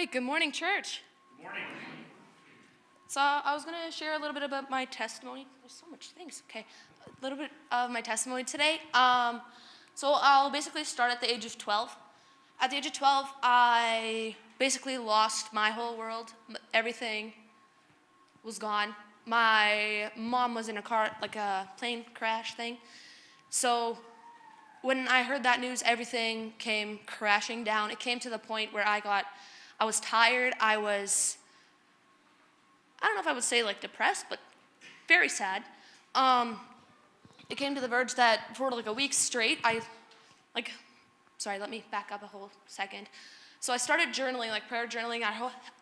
right, good morning, church. Good morning. So I was going to share a little bit about my testimony. There's so much things. Okay, a little bit of my testimony today. So I'll basically start at the age of 12. At the age of 12, I basically lost my whole world. Everything was gone. My mom was in a car, like a plane crash thing. So when I heard that news, everything came crashing down. It came to the point where I was tired. I don't know if I would say like depressed, but very sad. It came to the verge that for like a week straight, let me back up a whole second. So I started journaling, like prayer journaling.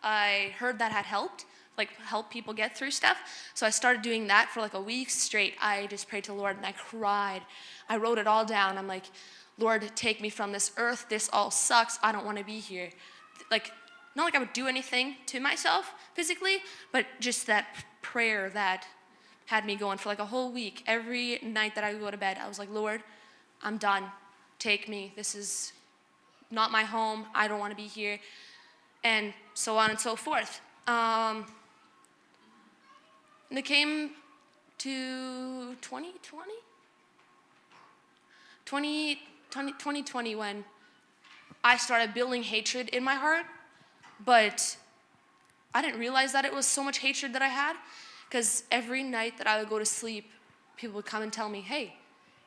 I heard that had helped people get through stuff. So I started doing that for like a week straight. I just prayed to the Lord and I cried. I wrote it all down. I'm like, Lord, take me from this earth. This all sucks. I don't want to be here. Not like I would do anything to myself physically, but just that prayer that had me going for like a whole week. Every night that I would go to bed, I was like, Lord, I'm done. Take me. This is not my home. I don't want to be here. And so on and so forth. And it came to 2020 when I started building hatred in my heart, but I didn't realize that it was so much hatred that I had, because every night that I would go to sleep, people would come and tell me, hey,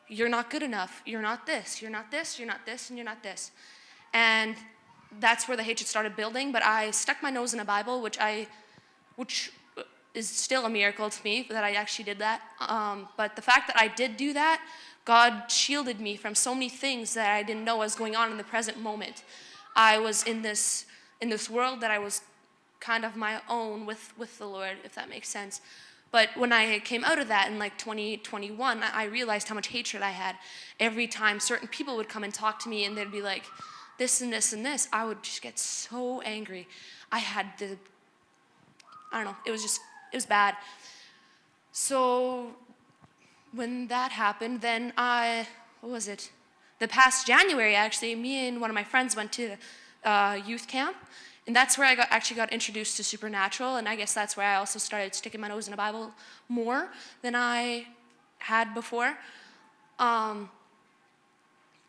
you're not good enough, you're not this, you're not this, you're not this, and you're not this. And that's where the hatred started building, but I stuck my nose in a Bible, which is still a miracle to me that I actually did that. But the fact that I did do that, God shielded me from so many things that I didn't know was going on in the present moment. I was in this world that I was kind of my own with the Lord, if that makes sense. But when I came out of that in like 2021, I realized how much hatred I had. Every time certain people would come and talk to me and they'd be like, this and this and this, I would just get so angry. It was bad. So when that happened, then the past January, actually, me and one of my friends went to youth camp. And that's where I actually got introduced to supernatural. And I guess that's where I also started sticking my nose in the Bible more than I had before. But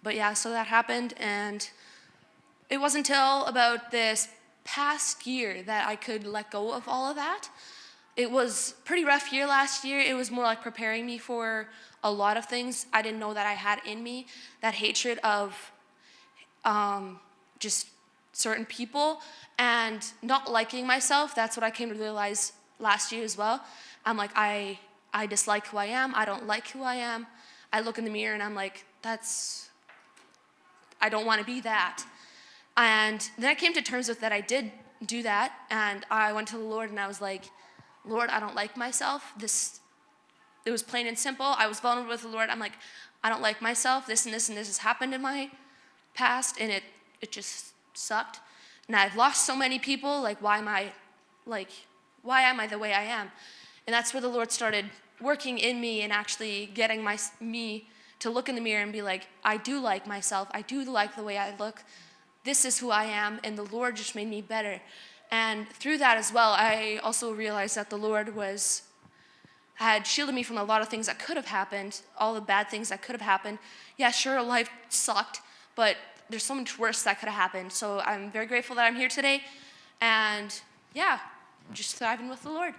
yeah, so that happened. And it wasn't until about this past year that I could let go of all of that. It was a pretty rough year last year. It was more like preparing me for a lot of things I didn't know that I had in me. That hatred of just certain people and not liking myself. That's what I came to realize last year as well. I'm like, I dislike who I am. I don't like who I am. I look in the mirror and I'm like, I don't want to be that. And then I came to terms with that I did do that. And I went to the Lord and I was like, Lord, I don't like myself. It was plain and simple. I was vulnerable with the Lord. I'm like, I don't like myself. This and this and this has happened in my past, and it just sucked. And I've lost so many people. Why am I the way I am? And that's where the Lord started working in me and actually getting me to look in the mirror and be like, I do like myself. I do like the way I look. This is who I am, and the Lord just made me better. And through that as well, I also realized that the Lord had shielded me from a lot of things that could have happened, all the bad things that could have happened. Yeah, sure, life sucked, but there's so much worse that could have happened. So I'm very grateful that I'm here today, and yeah, just thriving with the Lord.